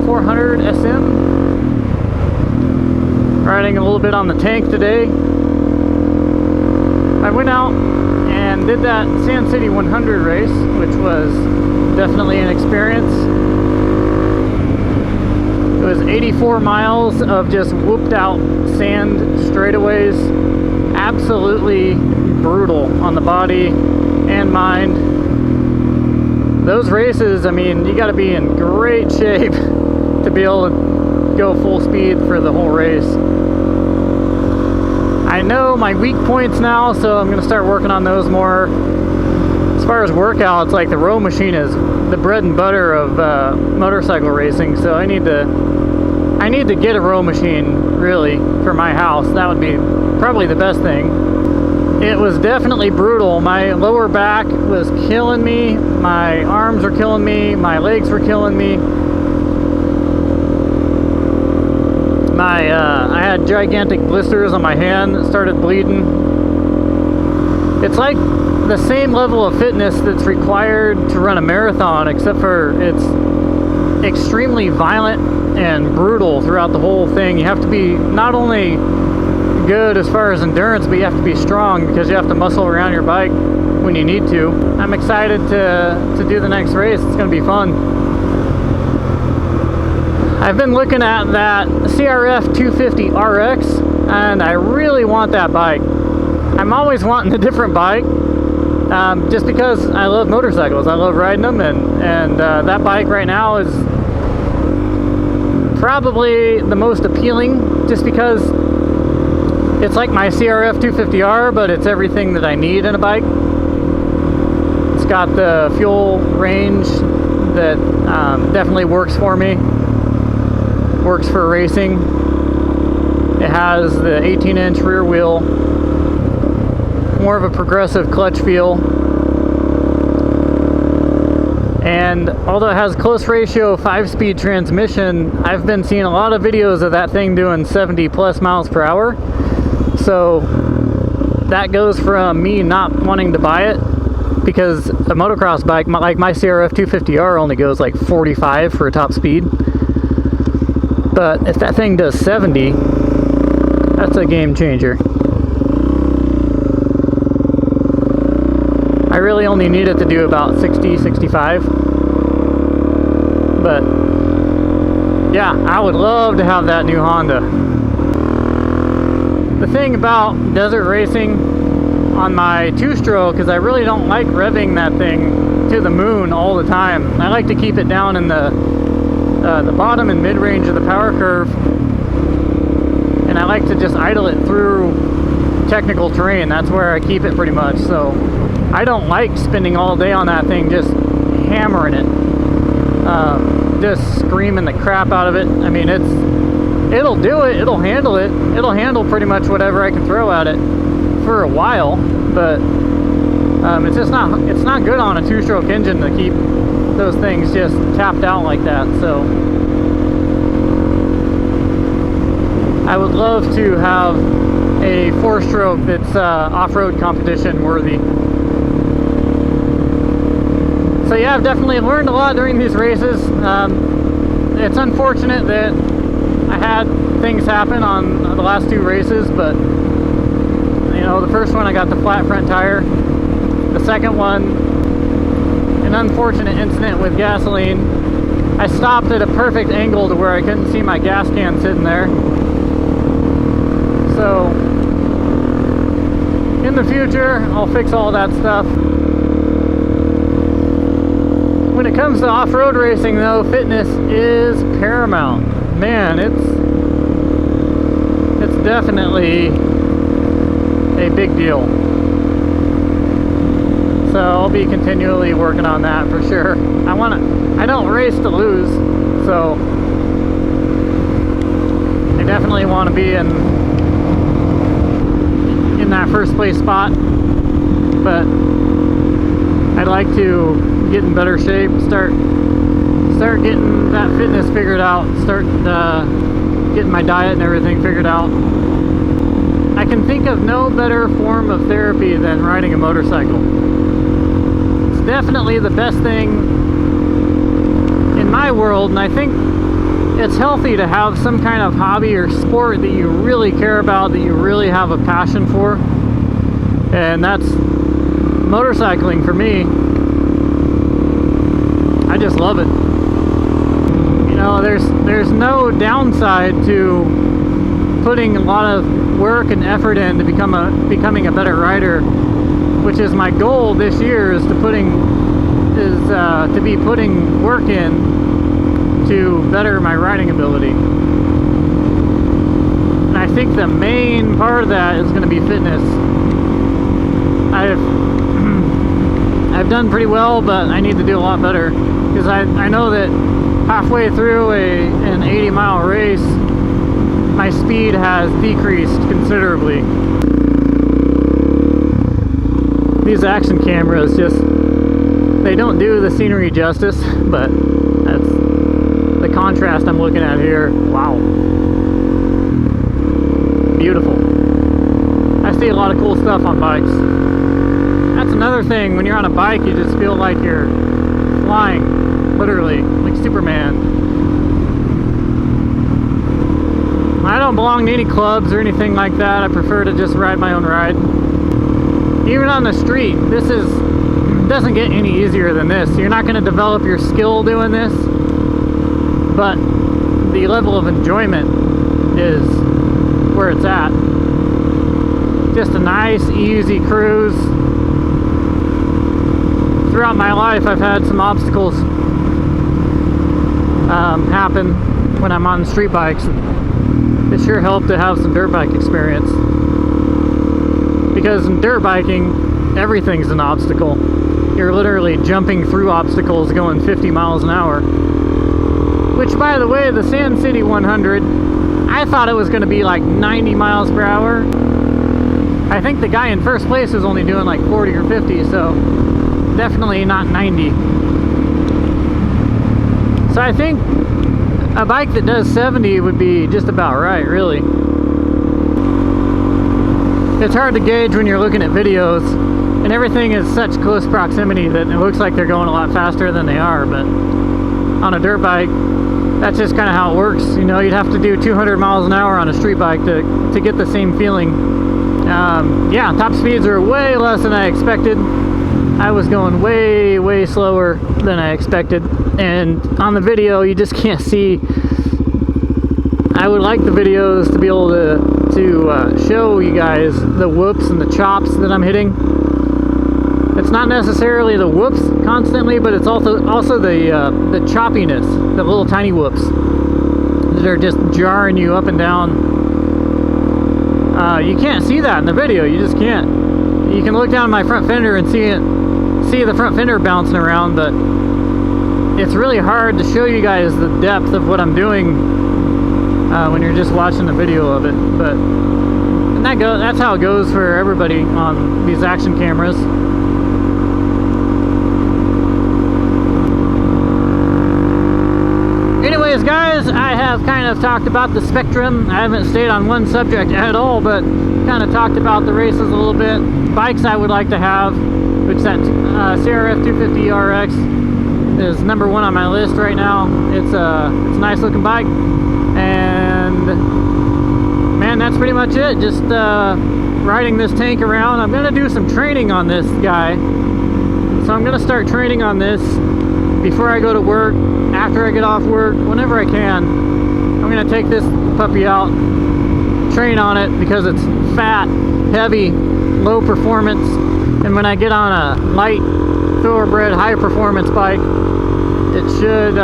400 SM. Riding a little bit on the tank today. I went out and did that Sand City 100 race, which was definitely an experience. It was 84 miles of just whooped out sand straightaways. Absolutely brutal on the body and mind. Those races, I mean, you got to be in great shape to be able to go full speed for the whole race. I know my weak points now, so I'm going to start working on those more. As far as workouts, like the row machine is the bread and butter of motorcycle racing, so I need to get a row machine, really, for my house. That would be probably the best thing. It was definitely brutal. My lower back was killing me, my arms were killing me, my legs were killing me. I had gigantic blisters on my hand that started bleeding. It's like the same level of fitness that's required to run a marathon, except for it's extremely violent and brutal throughout the whole thing. You have to be not only good as far as endurance, but you have to be strong because you have to muscle around your bike when you need to. I'm excited to do the next race. It's going to be fun. I've been looking at that CRF 250 RX, and I really want that bike. I'm always wanting a different bike, just because I love motorcycles. I love riding them, and that bike right now is probably the most appealing, just because it's like my CRF 250R, but it's everything that I need in a bike. It's got the fuel range that definitely works for me. Works for racing. It has the 18-inch rear wheel, more of a progressive clutch feel, and although it has close ratio 5-speed transmission, I've been seeing a lot of videos of that thing doing 70 plus miles per hour. So that goes from me not wanting to buy it, because a motocross bike like my CRF 250R only goes like 45 for a top speed. But if that thing does 70, that's a game changer. I really only need it to do about 60, 65. But yeah, I would love to have that new Honda. The thing about desert racing on my two-stroke is I really don't like revving that thing to the moon all the time. I like to keep it down in the bottom and mid-range of the power curve, and I like to just idle it through technical terrain. That's where I keep it pretty much. So I don't like spending all day on that thing just hammering it, just screaming the crap out of it. I mean, it'll do it, it'll handle pretty much whatever I can throw at it for a while, but it's not good on a two-stroke engine to keep those things just tapped out like that. So I would love to have a 4-stroke that's off-road competition worthy. So yeah, I've definitely learned a lot during these races. It's unfortunate that I had things happen on the last 2 races, but you know, the first one I got the flat front tire. The second one, an unfortunate incident with gasoline. I stopped at a perfect angle to where I couldn't see my gas can sitting there. So in the future, I'll fix all that stuff. When it comes to off-road racing though, fitness is paramount. Man, it's definitely a big deal. So I'll be continually working on that for sure. I don't race to lose, so I definitely want to be in that first place spot, but I'd like to get in better shape, start getting that fitness figured out, start getting my diet and everything figured out. I can think of no better form of therapy than riding a motorcycle. It's definitely the best thing in my world, and I think it's healthy to have some kind of hobby or sport that you really care about, that you really have a passion for. And that's motorcycling for me. I just love it. You know, there's no downside to putting a lot of work and effort in to becoming a better rider, which is my goal this year, is to be putting work in to better my riding ability. And I think the main part of that is going to be fitness. I've done pretty well, but I need to do a lot better, because I know that halfway through an 80-mile race, my speed has decreased considerably. These action cameras they don't do the scenery justice, but that's the contrast I'm looking at here. Wow. Beautiful. I see a lot of cool stuff on bikes. That's another thing, when you're on a bike, you just feel like you're flying, literally, like Superman. I don't belong to any clubs or anything like that. I prefer to just ride my own ride. Even on the street, doesn't get any easier than this. You're not going to develop your skill doing this, but the level of enjoyment is where it's at. Just a nice, easy cruise. Throughout my life, I've had some obstacles happen when I'm on street bikes. It sure helped to have some dirt bike experience, because in dirt biking, everything's an obstacle. You're literally jumping through obstacles going 50 miles an hour. Which, by the way, the Sand City 100, I thought it was going to be like 90 miles per hour. I think the guy in first place was only doing like 40 or 50, so definitely not 90. So I think a bike that does 70 would be just about right, really. It's hard to gauge when you're looking at videos, and everything is such close proximity that it looks like they're going a lot faster than they are, but on a dirt bike, that's just kind of how it works. You know, you'd have to do 200 miles an hour on a street bike to get the same feeling. Yeah, top speeds are way less than I expected. I was going way, way slower than I expected, and on the video, you just can't see. I would like the videos to be able to show you guys the whoops and the chops that I'm hitting. It's not necessarily the whoops constantly, but it's also the choppiness, the little tiny whoops that are just jarring you up and down. You can't see that in the video. You just can't. You can look down my front fender and see the front fender bouncing around, but it's really hard to show you guys the depth of what I'm doing when you're just watching the video of it. But that's how it goes for everybody on these action cameras. Anyways, guys, I have kind of talked about the spectrum. I haven't stayed on one subject at all, but kind of talked about the races a little bit. Bikes I would like to have, which that CRF 250 RX is number one on my list right now. It's a nice looking bike, and man, that's pretty much it. Just riding this tank around. I'm gonna do some training on this guy, so I'm gonna start training on this before I go to work, after I get off work, whenever I can. I'm gonna take this puppy out, train on it, because it's fat, heavy, low performance, and when I get on a light, thoroughbred, high performance bike, it should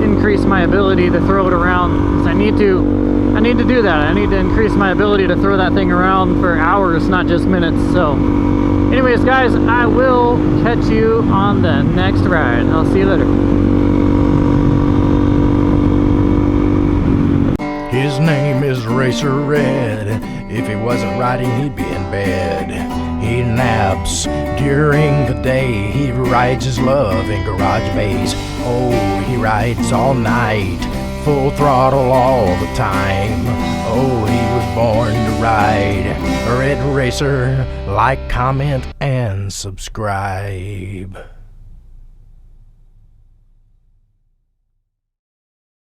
increase my ability to throw it around. So I need to do that. I need to increase my ability to throw that thing around for hours, not just minutes. So anyways, guys, I will catch you on the next ride. I'll see you later. His name is Racer Red. If he wasn't riding, he'd be in bed. He naps during the day. He rides his love in garage bays. Oh, he rides all night, full throttle all the time. Oh, he was born to ride. Red Racer, like, comment, and subscribe.